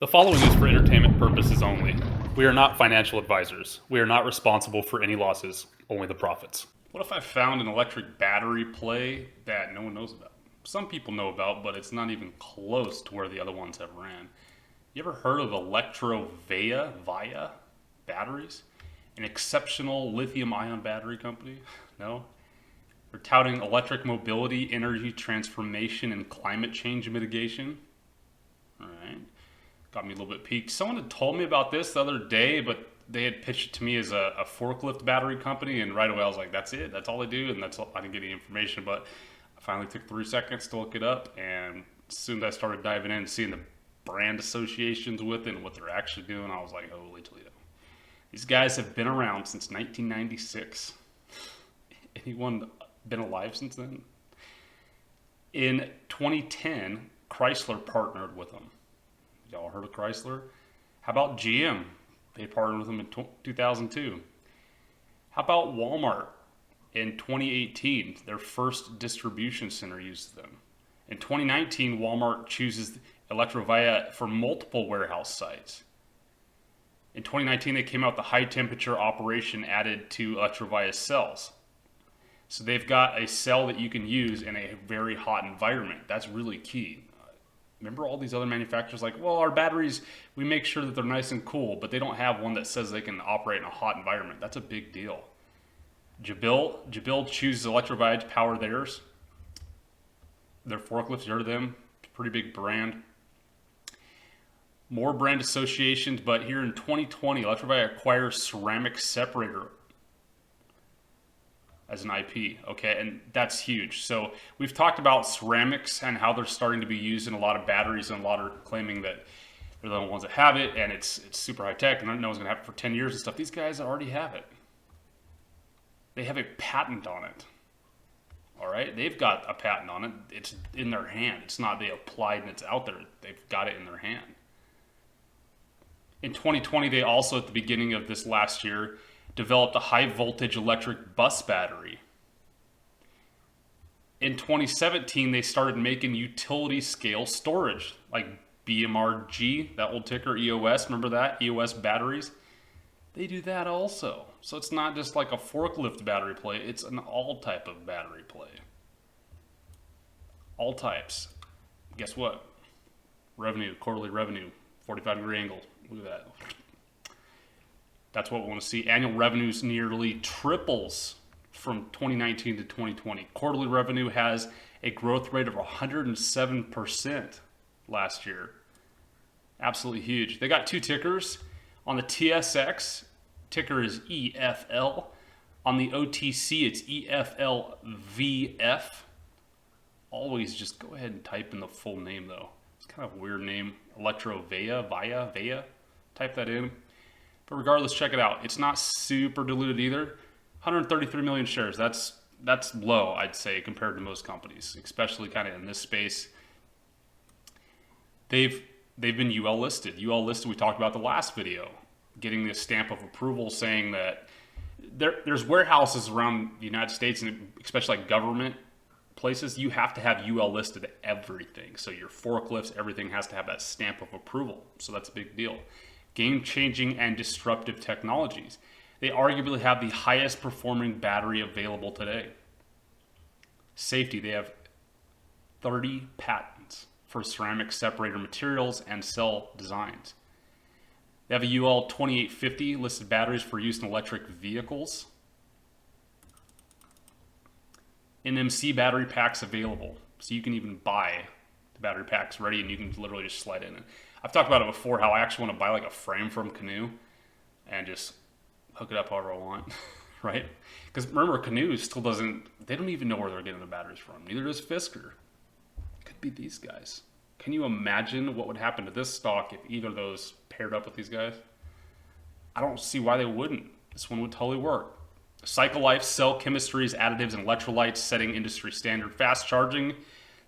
The following is for entertainment purposes only. We are not financial advisors. We are not responsible for any losses, only the profits. What if I found an electric battery play that no one knows about? Some people know about, but it's not even close to where the other ones have ran. You ever heard of ElectroVeya batteries? An exceptional lithium-ion battery company? No? They're touting electric mobility, energy transformation, and climate change mitigation. All right. Got me a little bit peaked. Someone had told me about this the other day, but they had pitched it to me as a forklift battery company, and right away I was like, that's it, that's all they do, and that's all. I didn't get any information, but I finally took 3 seconds to look it up, and as soon as I started diving in, seeing the brand associations with it and what they're actually doing, I was like, holy Toledo. These guys have been around since 1996. Anyone been alive since then? In 2010, Chrysler partnered with them. Y'all heard of Chrysler? How about GM? They partnered with them in 2002. How about Walmart? In 2018, their first distribution center used them. In 2019, Walmart chooses ElectroVeya for multiple warehouse sites. In 2019, they came out with the high temperature operation added to ElectroVeya cells. So they've got a cell that you can use in a very hot environment. That's really key. Remember all these other manufacturers like, well, our batteries, we make sure that they're nice and cool, but they don't have one that says they can operate in a hot environment. That's a big deal. Webull chooses ElectroVeya to power theirs. Their forklifts, you heard of them. Pretty big brand. More brand associations, but here in 2020, ElectroVeya acquires ceramic separator as an IP, okay, and that's huge. So we've talked about ceramics and how they're starting to be used in a lot of batteries, and a lot are claiming that they're the only ones that have it, and it's super high tech, and no one's gonna have it for 10 years and stuff. These guys already have it. They have a patent on it. All right, they've got a patent on it. It's in their hand. It's not they applied and it's out there. They've got it in their hand. In 2020, they also, at the beginning of this last year, developed a high voltage electric bus battery. In 2017, they started making utility scale storage, like BMRG, that old ticker, EOS, remember that? EOS batteries. They do that also. So it's not just like a forklift battery play, it's an all type of battery play. All types. Guess what? Revenue, quarterly revenue, 45-degree angle. Look at that. That's what we want to see. Annual revenues nearly triples from 2019 to 2020. Quarterly revenue has a growth rate of 107% last year. Absolutely huge. They got 2 tickers. On the TSX, ticker is EFL. On the OTC, it's EFLVF. Always just go ahead and type in the full name, though. It's kind of a weird name. ElectroVeya. Type that in. But regardless, check it out. It's not super diluted either. 133 million shares. That's low, I'd say, compared to most companies, especially kind of in this space. They've been UL listed. UL listed, we talked about the last video, getting the stamp of approval saying that there's warehouses around the United States, and especially like government places, you have to have UL listed everything. So your forklifts, everything has to have that stamp of approval. So that's a big deal. Game-changing and disruptive technologies. They arguably have the highest performing battery available today. Safety, they have 30 patents for ceramic separator materials and cell designs. They have a UL 2850 listed batteries for use in electric vehicles. NMC battery packs available. So you can even buy the battery packs ready, and you can literally just slide in it. I've talked about it before, how I actually want to buy like a frame from Canoe and just hook it up however I want, right? Because remember, Canoe still they don't even know where they're getting the batteries from. Neither does Fisker. It could be these guys. Can you imagine what would happen to this stock if either of those paired up with these guys? I don't see why they wouldn't. This one would totally work. Cycle life, cell chemistries, additives, and electrolytes, setting industry standard fast charging.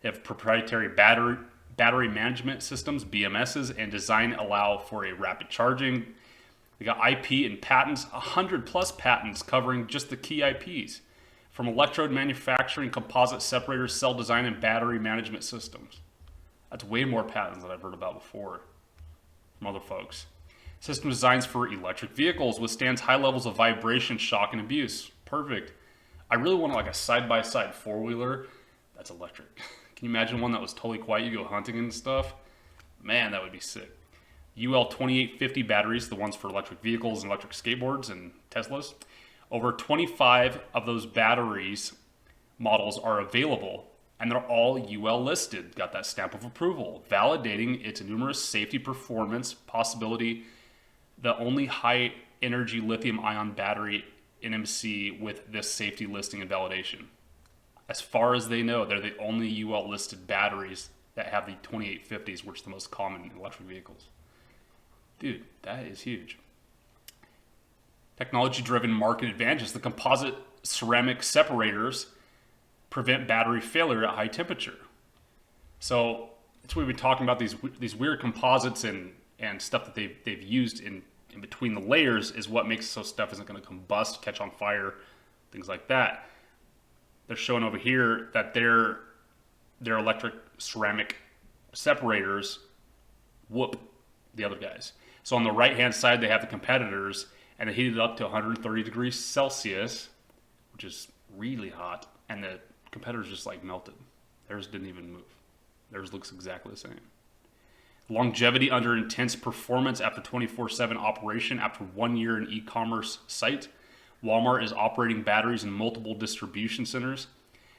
They have proprietary battery management systems, BMSs, and design allow for a rapid charging. They got IP and patents, 100+ patents covering just the key IPs, from electrode manufacturing, composite separators, cell design, and battery management systems. That's way more patents than I've heard about before. from other folks. System designs for electric vehicles, withstands high levels of vibration, shock, and abuse. Perfect. I really want like a side-by-side four-wheeler that's electric. Can you imagine one that was totally quiet? You go hunting and stuff. Man, that would be sick. UL2850 batteries, the ones for electric vehicles and electric skateboards and Teslas. Over 25 of those batteries models are available, and they're all UL listed. Got that stamp of approval, validating its numerous safety, performance, possibility. The only high energy lithium ion battery NMC with this safety listing and validation. As far as they know, they're the only UL listed batteries that have the 2850s, which is the most common in electric vehicles. Dude, that is huge. Technology-driven market advantages. The composite ceramic separators prevent battery failure at high temperature. So that's what we've been talking about, these weird composites and stuff that they've used in between the layers is what makes it so stuff isn't going to combust, catch on fire, things like that. They're showing over here that their electric ceramic separators whoop the other guys. So on the right-hand side, they have the competitors, and they heat it up to 130 degrees Celsius, which is really hot, and the competitors just like melted. Theirs didn't even move. Theirs looks exactly the same. Longevity under intense performance after 24/7 operation after 1 year in e-commerce site. Walmart is operating batteries in multiple distribution centers.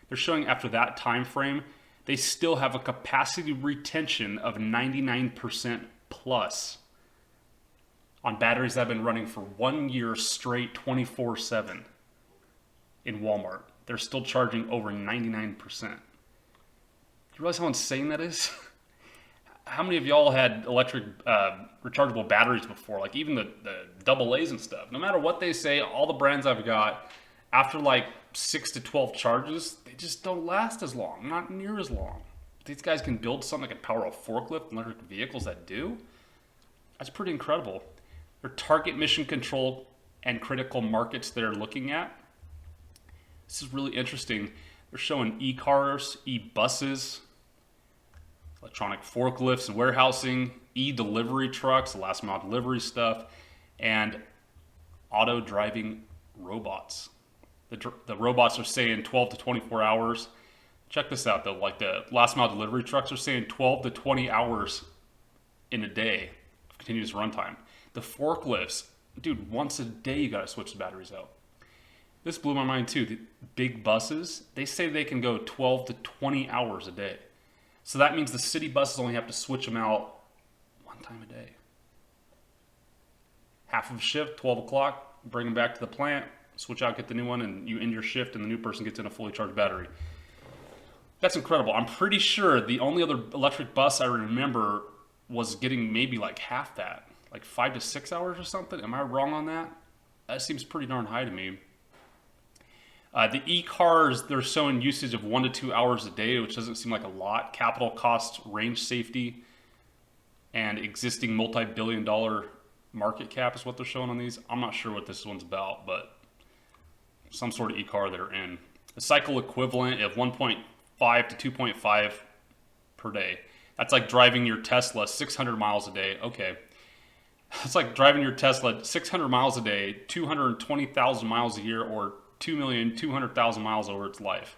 They're showing after that time frame, they still have a capacity retention of 99% plus on batteries that have been running for 1 year straight 24/7 in Walmart. They're still charging over 99%. Do you realize how insane that is? How many of y'all had electric rechargeable batteries before? Like even the AA's and stuff. No matter what they say, all the brands I've got, after like 6 to 12 charges, they just don't last as long. Not near as long. These guys can build something that can power a forklift and electric vehicles that do. That's pretty incredible. Their target mission control and critical markets they're looking at. This is really interesting. They're showing e-cars, e-buses, electronic forklifts and warehousing, e-delivery trucks, the last mile delivery stuff, and auto-driving robots. The robots are saying 12 to 24 hours. Check this out though, like the last mile delivery trucks are saying 12 to 20 hours in a day of continuous runtime. The forklifts, dude, once a day you gotta switch the batteries out. This blew my mind too. The big buses, they say they can go 12 to 20 hours a day. So that means the city buses only have to switch them out one time a day. Half of a shift, 12 o'clock, bring them back to the plant, switch out, get the new one, and you end your shift and the new person gets in a fully charged battery. That's incredible. I'm pretty sure the only other electric bus I remember was getting maybe like half that, like 5 to 6 hours or something. Am I wrong on that? That seems pretty darn high to me. The e-cars, they're showing usage of 1 to 2 hours a day, which doesn't seem like a lot. Capital costs, range safety, and existing multi-billion-dollar market cap is what they're showing on these. I'm not sure what this one's about, but some sort of e-car they're in. The cycle equivalent of 1.5 to 2.5 per day. That's like driving your Tesla 600 miles a day. Okay. It's like driving your Tesla 600 miles a day, 220,000 miles a year, or 2,200,000 miles over its life.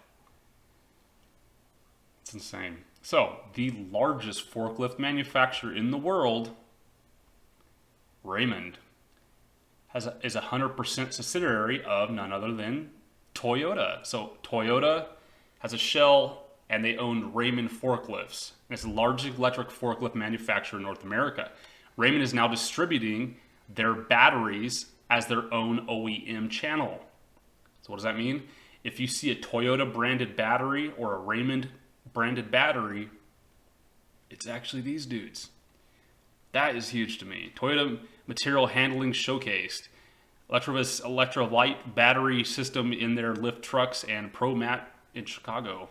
It's insane. So, the largest forklift manufacturer in the world, Raymond, is a 100% subsidiary of none other than Toyota. So, Toyota has a shell, and they own Raymond Forklifts. And it's the largest electric forklift manufacturer in North America. Raymond is now distributing their batteries as their own OEM channel. So what does that mean? If you see a Toyota branded battery or a Raymond branded battery, it's actually these dudes. That is huge to me. Toyota material handling showcased. ElectroVeya's ElectroLite battery system in their lift trucks and ProMat in Chicago.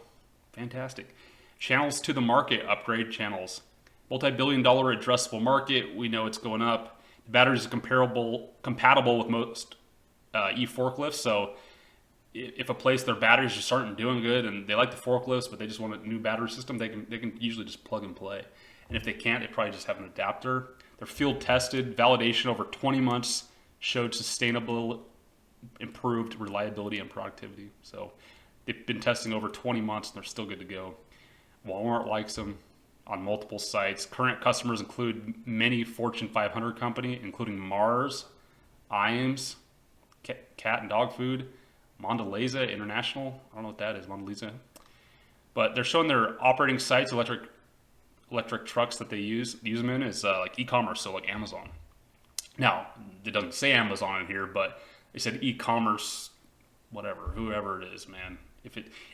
Fantastic. Channels to the market, upgrade channels. Multi-billion-dollar addressable market. We know it's going up. The batteries are compatible with most e-forklifts, so if a place their batteries are starting doing good and they like the forklifts but they just want a new battery system, they can usually just plug and play. And if they can't, they probably just have an adapter. They're field tested, validation over 20 months showed sustainable, improved reliability and productivity. So they've been testing over 20 months and they're still good to go. Walmart likes them on multiple sites. Current customers include many Fortune 500 company, including Mars, Iams, Cat and Dog Food, Mondeleza International. I don't know what that is, Mondeleza. But they're showing their operating sites, electric trucks that they use them in is like e-commerce, so like Amazon. Now, it doesn't say Amazon in here, but they said e-commerce, whatever, whoever it is, man.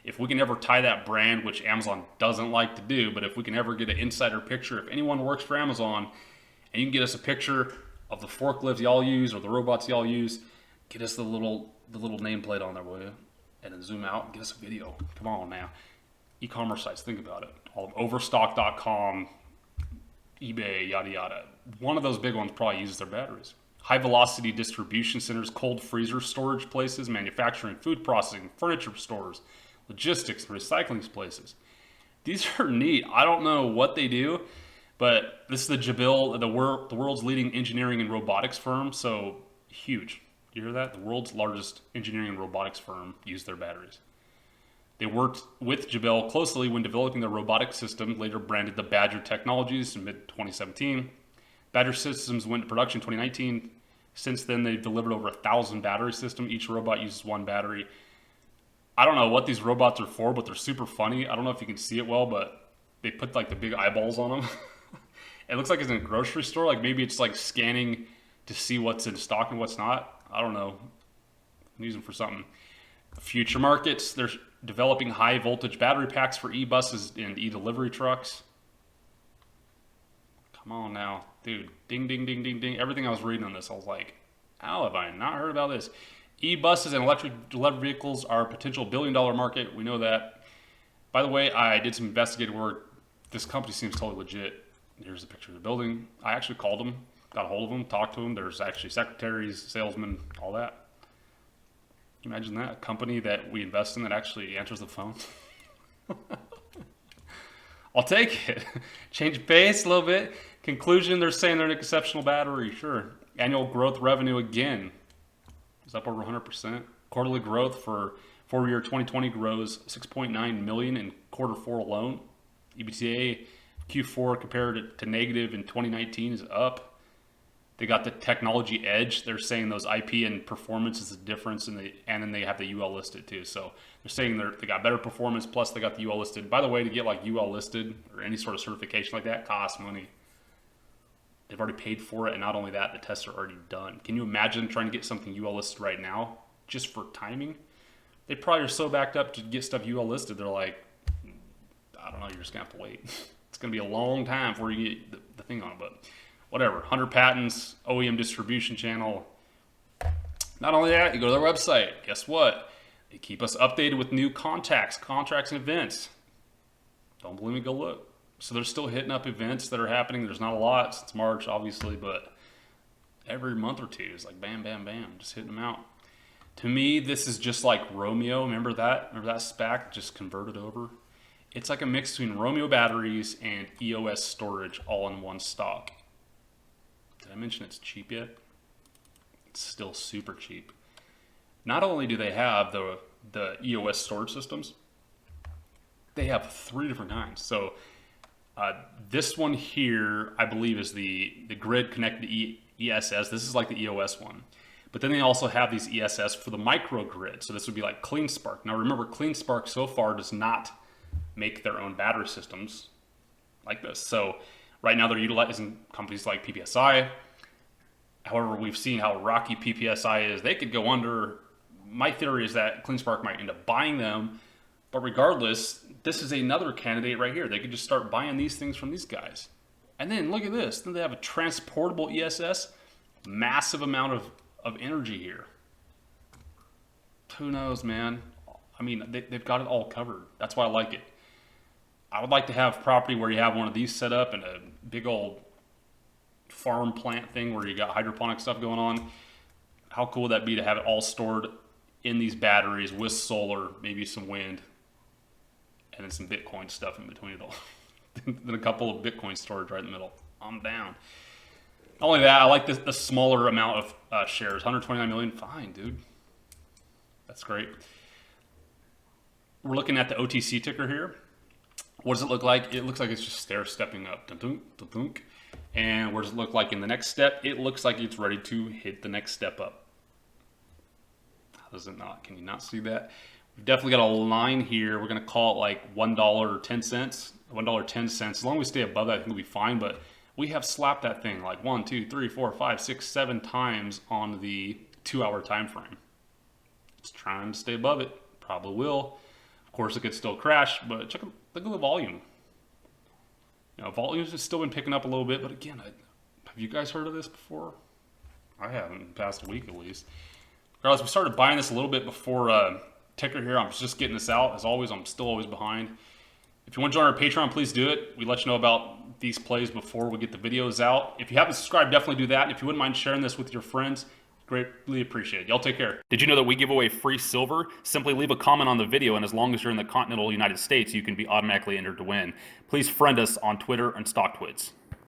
If we can ever tie that brand, which Amazon doesn't like to do, but if we can ever get an insider picture, if anyone works for Amazon and you can get us a picture of the forklifts y'all use or the robots y'all use, get us the little nameplate on there, will you? And then zoom out and get us a video. Come on now. E-commerce sites, think about it. All of Overstock.com, eBay, yada yada. One of those big ones probably uses their batteries. High velocity distribution centers, cold freezer storage places, manufacturing, food processing, furniture stores, logistics, recycling places. These are neat. I don't know what they do, but this is the Jabil, the world's leading engineering and robotics firm. So huge. You hear that? The world's largest engineering and robotics firm used their batteries. They worked with Jabil closely when developing their robotic system, later branded the Badger Technologies in mid-2017. Badger systems went to production in 2019. Since then, they've delivered over 1,000 battery systems. Each robot uses one battery. I don't know what these robots are for, but they're super funny. I don't know if you can see it well, but they put like the big eyeballs on them. It looks like it's in a grocery store. Like maybe it's like scanning to see what's in stock and what's not. I don't know. I'm using them for something. Future markets, they're developing high voltage battery packs for e-buses and e-delivery trucks. Come on now, dude. Ding, ding, ding, ding, ding. Everything I was reading on this, I was like, how have I not heard about this? E-buses and electric delivery vehicles are a potential billion-dollar market. We know that. By the way, I did some investigative work. This company seems totally legit. Here's a picture of the building. I actually called them, got a hold of them, talked to them. There's actually secretaries, salesmen, all that. Can you imagine that? A company that we invest in that actually answers the phone? I'll take it. Change pace a little bit. Conclusion, they're saying they're an exceptional battery. Sure. Annual growth revenue again is up over 100%. Quarterly growth for year 2020 grows 6.9 million in quarter 4 alone. EBITDA Q4 compared to negative in 2019 is up. They got the technology edge. They're saying those IP and performance is the difference, and then they have the UL listed too. So they're saying they got better performance, plus they got the UL listed. By the way, to get like UL listed or any sort of certification like that costs money. They've already paid for it, and not only that, the tests are already done. Can you imagine trying to get something UL listed right now just for timing? They probably are so backed up to get stuff UL listed. They're like, I don't know, you're just gonna have to wait. It's gonna be a long time before you get the thing on it, but whatever. 100 patents, OEM distribution channel. Not only that, you go to their website. Guess what? They keep us updated with new contracts, and events. Don't believe me? Go look. So they're still hitting up events that are happening. There's not a lot since March, obviously, but every month or two is like bam, bam, bam, just hitting them out. To me, this is just like Romeo. Remember that? Remember that SPAC just converted over? It's like a mix between Romeo batteries and EOS storage all in one stock. Did I mention it's cheap yet? It's still super cheap. Not only do they have the EOS storage systems, they have 3 different kinds. So this one here, I believe, is the grid connected to ESS. This is like the EOS one. But then they also have these ESS for the microgrid. So this would be like CleanSpark. Now remember, CleanSpark so far does not make their own battery systems like this. So right now they're utilizing companies like PPSI. However, we've seen how rocky PPSI is. They could go under. My theory is that CleanSpark might end up buying them. But regardless, this is another candidate right here. They could just start buying these things from these guys. And then look at this. Then they have a transportable ESS. Massive amount of energy here. Who knows, man? I mean, they've got it all covered. That's why I like it. I would like to have property where you have one of these set up and a big old farm plant thing where you got hydroponic stuff going on. How cool would that be to have it all stored in these batteries with solar, maybe some wind, and then some Bitcoin stuff in between it all. Then a couple of Bitcoin storage right in the middle. I'm down. Not only that, I like the smaller amount of shares. 129 million, fine, dude. That's great. We're looking at the OTC ticker here. What does it look like? It looks like it's just stair-stepping up. Dun-dunk, dun-dunk. And what does it look like in the next step? It looks like it's ready to hit the next step up. How does it not? Can you not see that? We've definitely got a line here. We're going to call it like $1.10. $1.10. As long as we stay above that, I think we'll be fine. But we have slapped that thing like 1, 2, 3, 4, 5, 6, 7 times on the 2-hour time frame. It's trying to stay above it. Probably will. Of course, it could still crash, but look at the volume. You know, volumes have still been picking up a little bit, but again, have you guys heard of this before? I haven't, in the past week at least. Regardless, we started buying this a little bit before ticker here. I'm just getting this out. As always, I'm still always behind. If you want to join our Patreon, please do it. We let you know about these plays before we get the videos out. If you haven't subscribed, definitely do that. And if you wouldn't mind sharing this with your friends, greatly appreciate it. Y'all take care. Did you know that we give away free silver? Simply leave a comment on the video, and as long as you're in the continental United States, you can be automatically entered to win. Please friend us on Twitter and StockTwits.